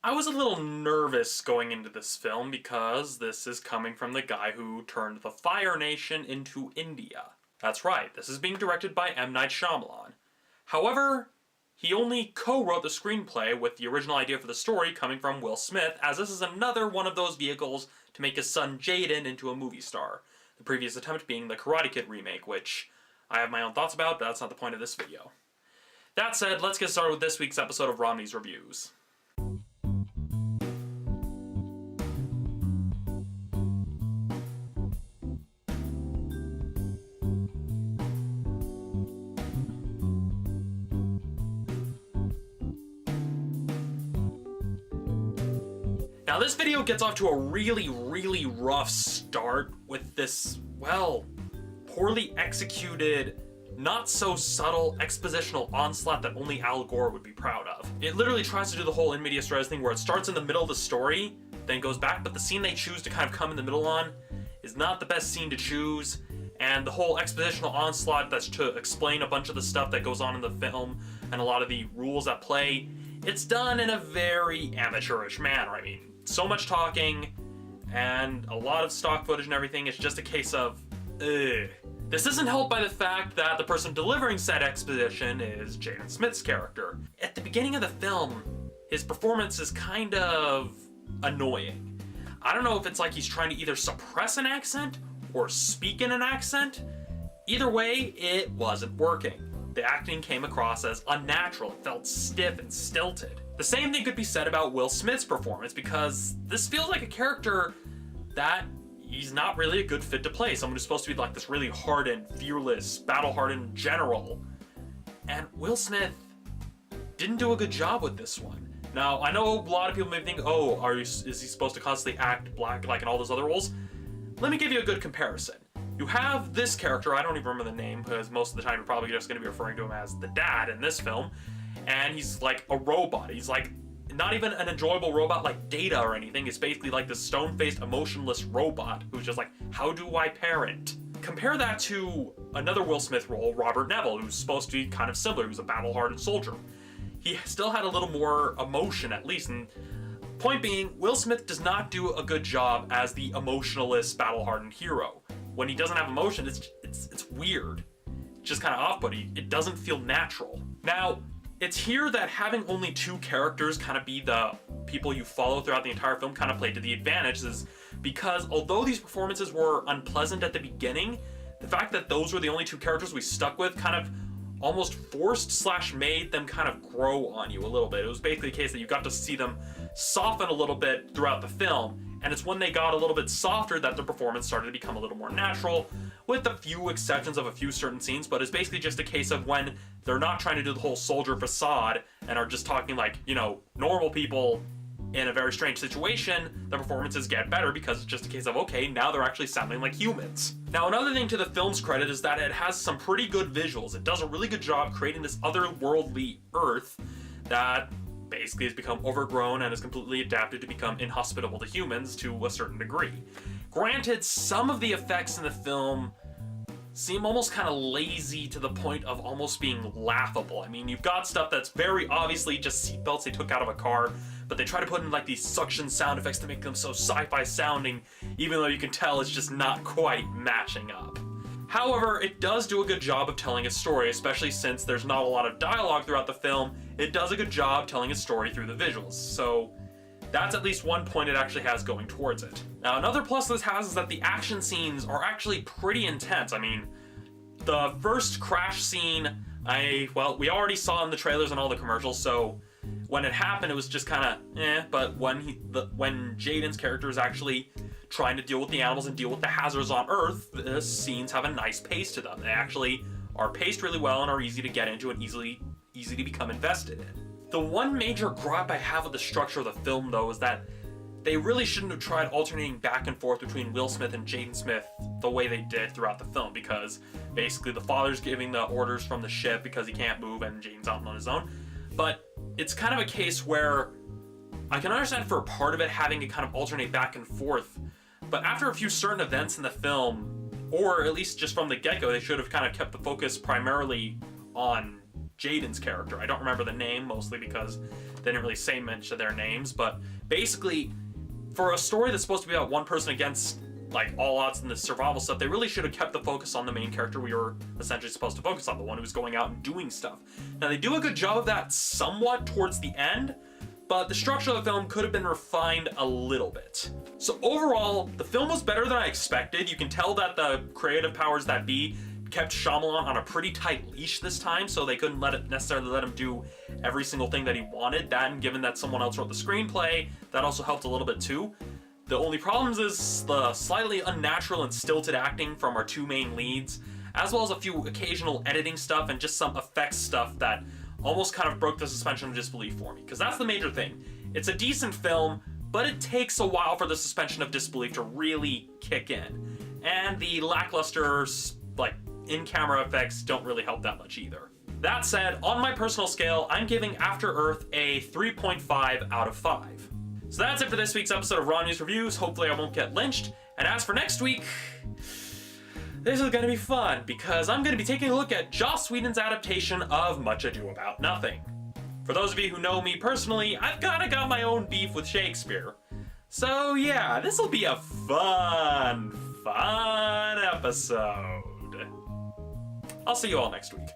I was a little nervous going into this film because this is coming from the guy who turned the Fire Nation into India. That's right, this is being directed by M. Night Shyamalan. However, he only co-wrote the screenplay with the original idea for the story coming from Will Smith, as this is another one of those vehicles to make his son Jaden into a movie star. The previous attempt being the Karate Kid remake, which I have my own thoughts about, but that's not the point of this video. That said, let's get started with this week's episode of Romney's Reviews. Now this video gets off to a really rough start with this, well, poorly executed, not so subtle expositional onslaught that only Al Gore would be proud of. It literally tries to do the whole in medias res thing where it starts in the middle of the story, then goes back, but the scene they choose to kind of come in the middle on is not the best scene to choose, and the whole expositional onslaught that's to explain a bunch of the stuff that goes on in the film and a lot of the rules at play, it's done in a very amateurish manner. I mean, so much talking and a lot of stock footage and everything. It's just a case of, ugh. This isn't helped by the fact that the person delivering said exposition is Jaden Smith's character. At the beginning of the film, his performance is kind of annoying. I don't know if it's like he's trying to either suppress an accent or speak in an accent. Either way, it wasn't working. The acting came across as unnatural. It felt stiff and stilted. The same thing could be said about Will Smith's performance, because this feels like a character that he's not really a good fit to play. Someone who's supposed to be like this really hardened, fearless, battle-hardened general. And Will Smith didn't do a good job with this one. Now, I know a lot of people may think, oh, is he supposed to constantly act black like in all those other roles? Let me give you a good comparison. You have this character, I don't even remember the name, because most of the time you're probably just going to be referring to him as the dad in this film, and he's like a robot. He's like not even an enjoyable robot like Data or anything. It's basically like this stone-faced, emotionless robot who's just like, how do I parent? Compare that to another Will Smith role, Robert Neville, who's supposed to be kind of similar. Who's a battle-hardened soldier. He still had a little more emotion, at least, and point being, Will Smith does not do a good job as the emotionless, battle-hardened hero. When he doesn't have emotion, it's weird. It's just kind of off-putting. It doesn't feel natural. Now, it's here that having only two characters kind of be the people you follow throughout the entire film kind of played to the advantages, because although these performances were unpleasant at the beginning, the fact that those were the only two characters we stuck with kind of almost forced / made them kind of grow on you a little bit. It was basically the case that you got to see them soften a little bit throughout the film, and it's when they got a little bit softer that the performance started to become a little more natural, with a few exceptions of a few certain scenes. But it's basically just a case of when they're not trying to do the whole soldier facade and are just talking like, you know, normal people in a very strange situation, the performances get better because it's just a case of, okay, now they're actually sounding like humans. Now, another thing to the film's credit is that it has some pretty good visuals. It does a really good job creating this otherworldly Earth that basically has become overgrown and is completely adapted to become inhospitable to humans to a certain degree. Granted, some of the effects in the film seem almost kind of lazy to the point of almost being laughable. I mean, you've got stuff that's very obviously just seatbelts they took out of a car, but they try to put in like these suction sound effects to make them so sci-fi sounding, even though you can tell it's just not quite matching up. However, it does do a good job of telling a story, especially since there's not a lot of dialogue throughout the film. It does a good job telling a story through the visuals, so that's at least one point it actually has going towards it. Now, another plus this has is that the action scenes are actually pretty intense. I mean, the first crash scene, well, we already saw in the trailers and all the commercials, so when it happened, it was just kind of but when Jaden's character is actually trying to deal with the animals and deal with the hazards on Earth, the scenes have a nice pace to them. They actually are paced really well and are easy to get into and easy to become invested in. The one major gripe I have with the structure of the film, though, is that they really shouldn't have tried alternating back and forth between Will Smith and Jaden Smith the way they did throughout the film, because basically the father's giving the orders from the ship because he can't move and Jaden's out on his own. But it's kind of a case where I can understand for a part of it having to kind of alternate back and forth, but after a few certain events in the film, or at least just from the get-go, they should have kind of kept the focus primarily on Jaden's character. I don't remember the name, mostly because They didn't really say much of their names, but basically, for a story that's supposed to be about one person against like all odds in the survival stuff, they really should have kept the focus on the main character we were essentially supposed to focus on, the one who's going out and doing stuff. Now, they do a good job of that somewhat towards the end, but the structure of the film could have been refined a little bit. So overall, the film was better than I expected. You can tell that the creative powers that be kept Shyamalan on a pretty tight leash this time, so they couldn't necessarily let him do every single thing that he wanted. That, and given that someone else wrote the screenplay, that also helped a little bit too. The only problems is the slightly unnatural and stilted acting from our two main leads, as well as a few occasional editing stuff and just some effects stuff that almost kind of broke the suspension of disbelief for me, because that's the major thing. It's a decent film, but it takes a while for the suspension of disbelief to really kick in. And the lackluster, like, in-camera effects don't really help that much either. That said, on my personal scale, I'm giving After Earth a 3.5 out of 5. So that's it for this week's episode of Raw News Reviews. Hopefully I won't get lynched. And as for next week, this is gonna be fun, because I'm gonna be taking a look at Joss Whedon's adaptation of Much Ado About Nothing. For those of you who know me personally, I've kinda got my own beef with Shakespeare. So yeah, this'll be a fun episode. I'll see you all next week.